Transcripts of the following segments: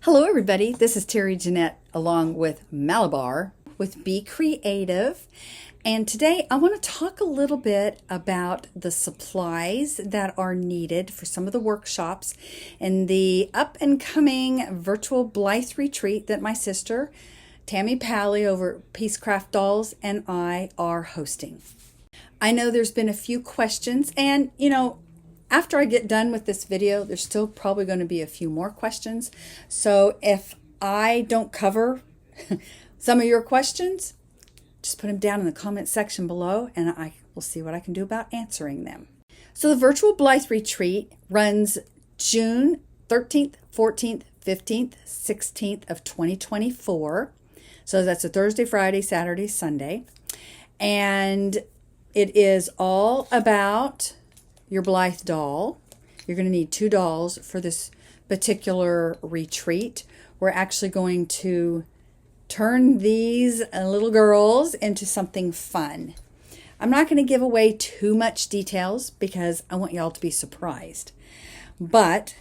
Hello everybody, this is Terry Jeanette along with Malabar with Be Creative, and today I want to talk a little bit about the supplies that are needed for some of the workshops in the up and coming Virtual Blythe Retreat that my sister Tammy Pally over at Peacecraft Dolls and I are hosting. I know there's been a few questions, and after I get done with this video, there's still probably going to be a few more questions. So if I don't cover some of your questions, just put them down in the comment section below and I will see what I can do about answering them. So the Virtual Blythe Retreat runs June 13th, 14th, 15th, 16th of 2024. So that's a Thursday, Friday, Saturday, Sunday. And it is all about your Blythe doll. You're going to need 2 dolls for this particular retreat. We're actually going to turn these little girls into something fun. I'm not going to give away too much details because I want y'all to be surprised. But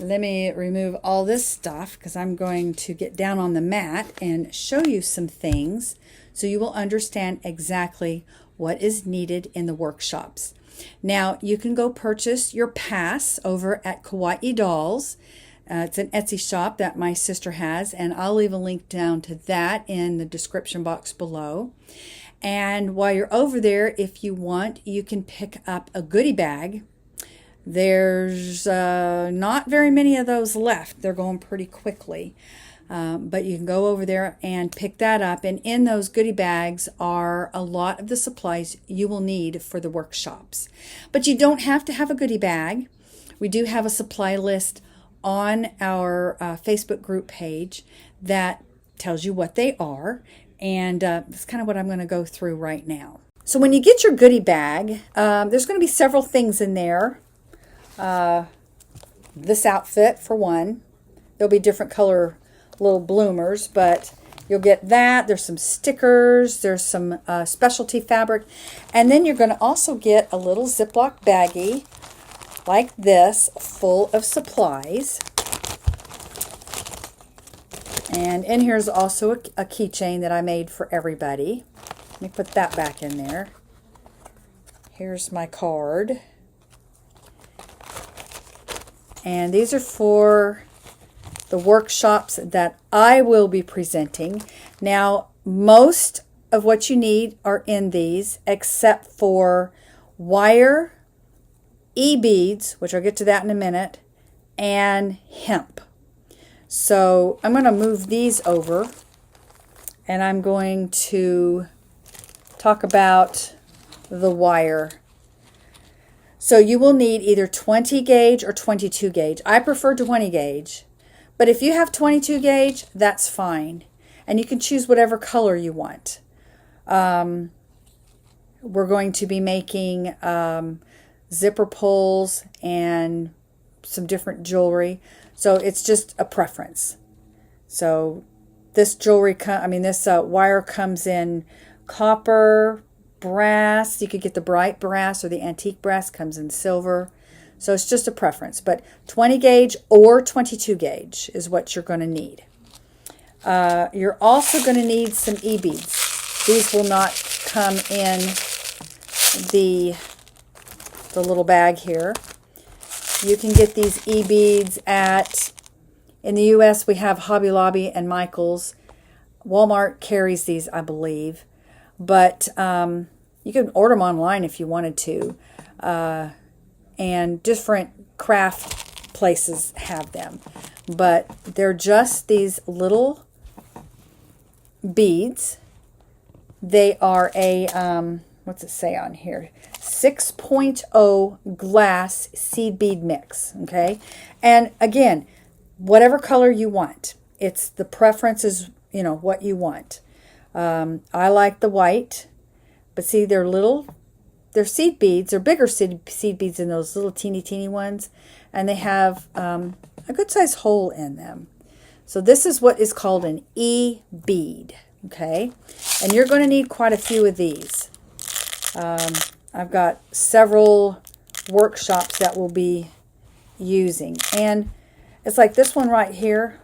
let me remove all this stuff because I'm going to get down on the mat and show you some things so you will understand exactly what is needed in the workshops. Now, you can go purchase your pass over at Kawaii Dolls. It's an Etsy shop that my sister has, and I'll leave a link down to that in the description box below. And while you're over there, if you want, you can pick up a goodie bag. There's not very many of those left. They're going pretty quickly. But you can go over there and pick that up, and in those goodie bags are a lot of the supplies you will need for the workshops. But you don't have to have a goodie bag. We do have a supply list on our Facebook group page that tells you what they are, and that's kind of what I'm going to go through right now. So when you get your goodie bag, there's going to be several things in there. This outfit, for one. There'll be different color little bloomers, but you'll get that. There's some stickers, there's some specialty fabric, and then you're going to also get a little Ziploc baggie like this full of supplies. And in here is also a keychain that I made for everybody. Let me put that back in there. Here's my card, and these are for the workshops that I will be presenting. Now, most of what you need are in these, except for wire, e-beads, which I'll get to that in a minute, and hemp. So I'm going to move these over, and I'm going to talk about the wire. So you will need either 20 gauge or 22 gauge. I prefer 20 gauge. But if you have 22 gauge, that's fine. And you can choose whatever color you want. We're going to be making zipper pulls and some different jewelry. So it's just a preference. So this jewelry, this wire comes in copper, brass. You could get the bright brass, or the antique brass comes in silver. So it's just a preference, but 20 gauge or 22 gauge is what you're going to need. You're also going to need some e-beads. These will not come in the little bag here. You can get these e-beads in the U.S. we have Hobby Lobby and Michael's. Walmart carries these, I believe. But you can order them online if you wanted to. And different craft places have them. But they're just these little beads. They are a, what's it say on here? 6.0 glass seed bead mix, okay? And again, whatever color you want. It's the preference is, what you want. I like the white, but see, they're seed beads. They're bigger seed beads than those little teeny ones, and they have a good size hole in them. So this is what is called an e-bead, okay? And you're going to need quite a few of these. I've got several workshops that we'll be using. And It's like this one right here.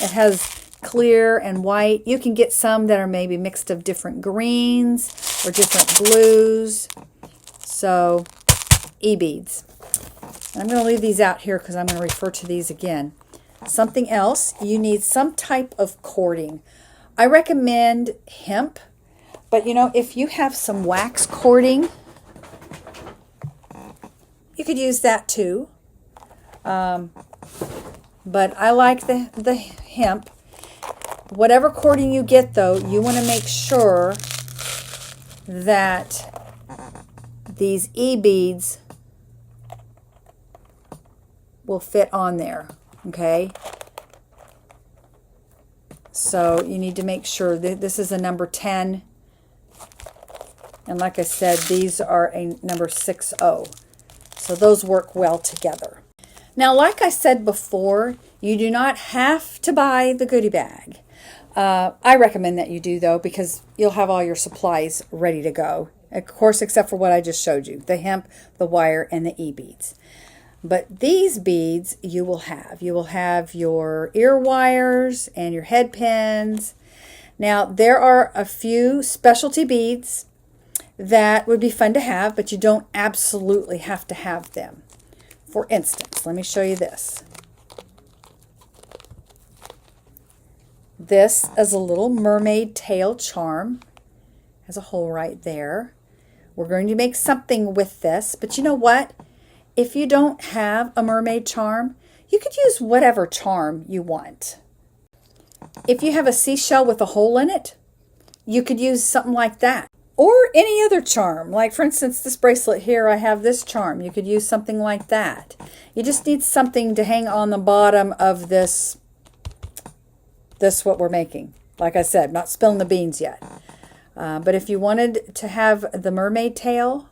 It has clear and white. You can get some that are maybe mixed of different greens or different blues. So, e-beads. And I'm going to leave these out here because I'm going to refer to these again. Something else, you need some type of cording. I recommend hemp, but you know, if you have some wax cording, you could use that too. But I like the hemp. Whatever cording you get though, you want to make sure that these e-beads will fit on there. Okay, so you need to make sure that this is a number 10, and like I said, these are a number 60, so those work well together. Now, like I said before, you do not have to buy the goodie bag. I recommend that you do though, because you'll have all your supplies ready to go, of course, except for what I just showed you, the hemp, the wire, and the e-beads. But these beads you will have. You will have your ear wires and your head pins. Now, there are a few specialty beads that would be fun to have, but you don't absolutely have to have them. For instance, let me show you this. This is a little mermaid tail charm. Has a hole right there. We're going to make something with this, but you know what? If you don't have a mermaid charm, you could use whatever charm you want. If you have a seashell with a hole in it, you could use something like that. Or any other charm. Like for instance, this bracelet here, I have this charm. You could use something like that. You just need something to hang on the bottom of this what we're making. Like I said, not spilling the beans yet. But if you wanted to have the mermaid tail,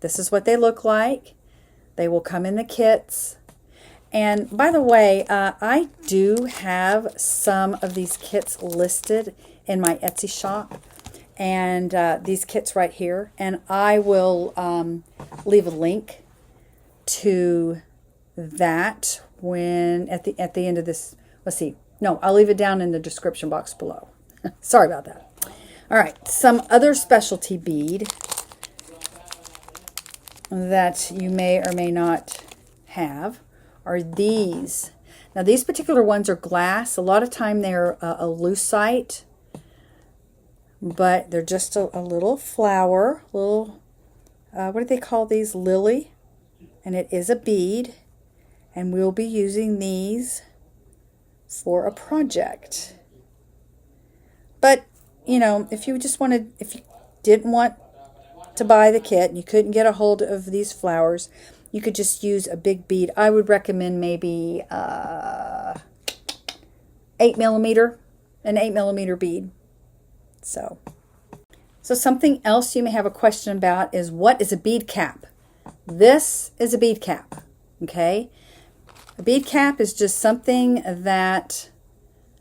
this is what they look like. They will come in the kits. And by the way, I do have some of these kits listed in my Etsy shop. And these kits right here. And I will leave a link to that when at the end of this. Let's see. No, I'll leave it down in the description box below. Sorry about that. All right, some other specialty bead that you may or may not have are these. Now, these particular ones are glass. A lot of time they're a lucite, but they're just a little flower, little, what do they call these? Lily. And it is a bead, and we'll be using these for a project. But, you know, if you didn't want to buy the kit and you couldn't get a hold of these flowers, you could just use a big bead. I would recommend maybe 8mm, an 8mm bead. So something else you may have a question about is, what is a bead cap? This is a bead cap, okay? A bead cap is just something that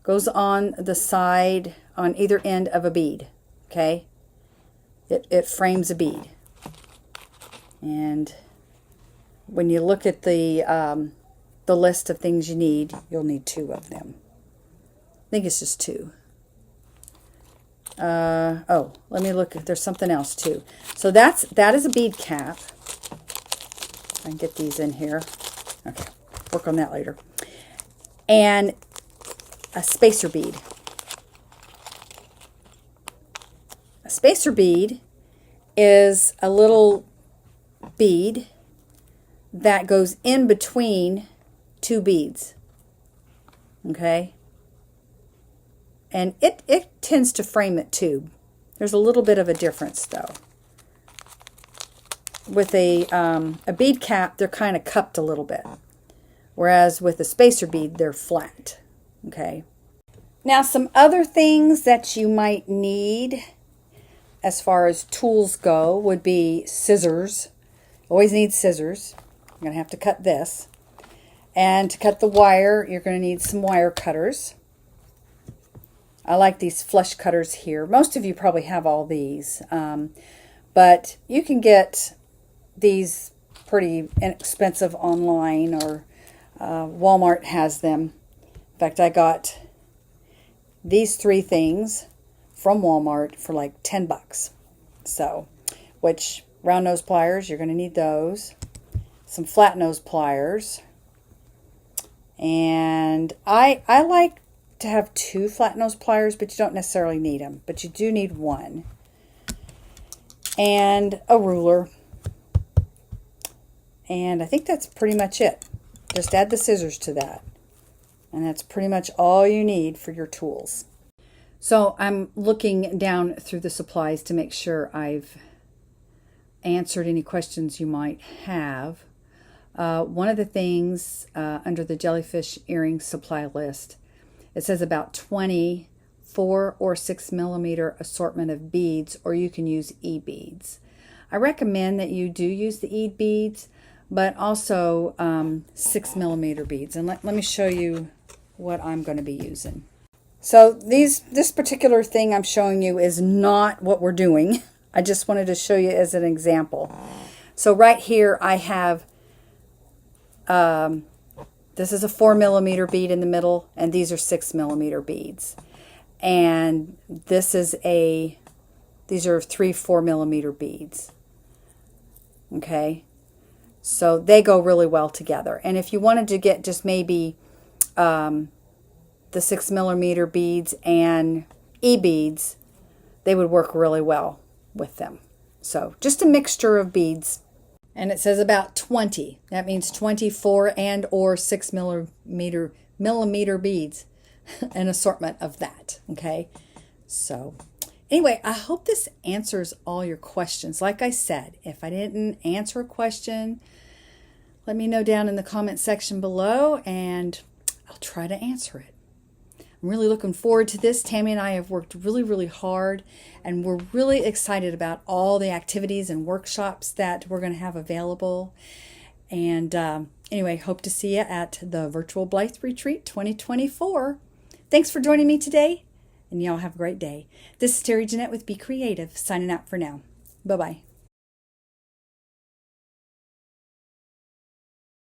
goes on the side, on either end of a bead, okay? It frames a bead. And when you look at the list of things you need, you'll need 2 of them. I think it's just 2. Oh, let me look if there's something else too. So that is a bead cap. I can get these in here. Okay, work on that later. And a spacer bead. A spacer bead is a little bead that goes in between 2 beads. Okay? And it tends to frame it too. There's a little bit of a difference though. With a bead cap, they're kind of cupped a little bit. Whereas with a spacer bead, they're flat. Okay? Now, some other things that you might need as far as tools go would be scissors. Always need scissors. You're going to have to cut this. And to cut the wire, you're going to need some wire cutters. I like these flush cutters here. Most of you probably have all these. But you can get these pretty inexpensive online, or Walmart has them. In fact, I got these 3 things from Walmart for like 10 bucks. So, which round nose pliers, you're going to need those. Some flat nose pliers. And I like to have 2 flat nose pliers, but you don't necessarily need them. But you do need 1. And a ruler. And I think that's pretty much it. Just add the scissors to that. And that's pretty much all you need for your tools. So I'm looking down through the supplies to make sure I've answered any questions you might have. One of the things under the jellyfish earring supply list, it says about 20 4 or 6 millimeter assortment of beads, or you can use e-beads. I recommend that you do use the e-beads, but also 6 millimeter beads. And let me show you what I'm going to be using. So this particular thing I'm showing you is not what we're doing. I just wanted to show you as an example. So right here I have, this is a 4 millimeter bead in the middle, and these are 6 millimeter beads. And these are 3 4 millimeter beads. Okay. So they go really well together. And if you wanted to get just maybe the 6 millimeter beads and e-beads, they would work really well with them. So just a mixture of beads. And it says about 20. That means 24 and or 6 millimeter beads. An assortment of that. Okay. So anyway, I hope this answers all your questions. Like I said, if I didn't answer a question, let me know down in the comment section below and I'll try to answer it. I'm really looking forward to this. Tammy and I have worked really, really hard, and we're really excited about all the activities and workshops that we're going to have available. And anyway, hope to see you at the Virtual Blythe Retreat 2024. Thanks for joining me today, and y'all have a great day. This is Terry Jeanette with Be Creative, signing out for now. Bye-bye.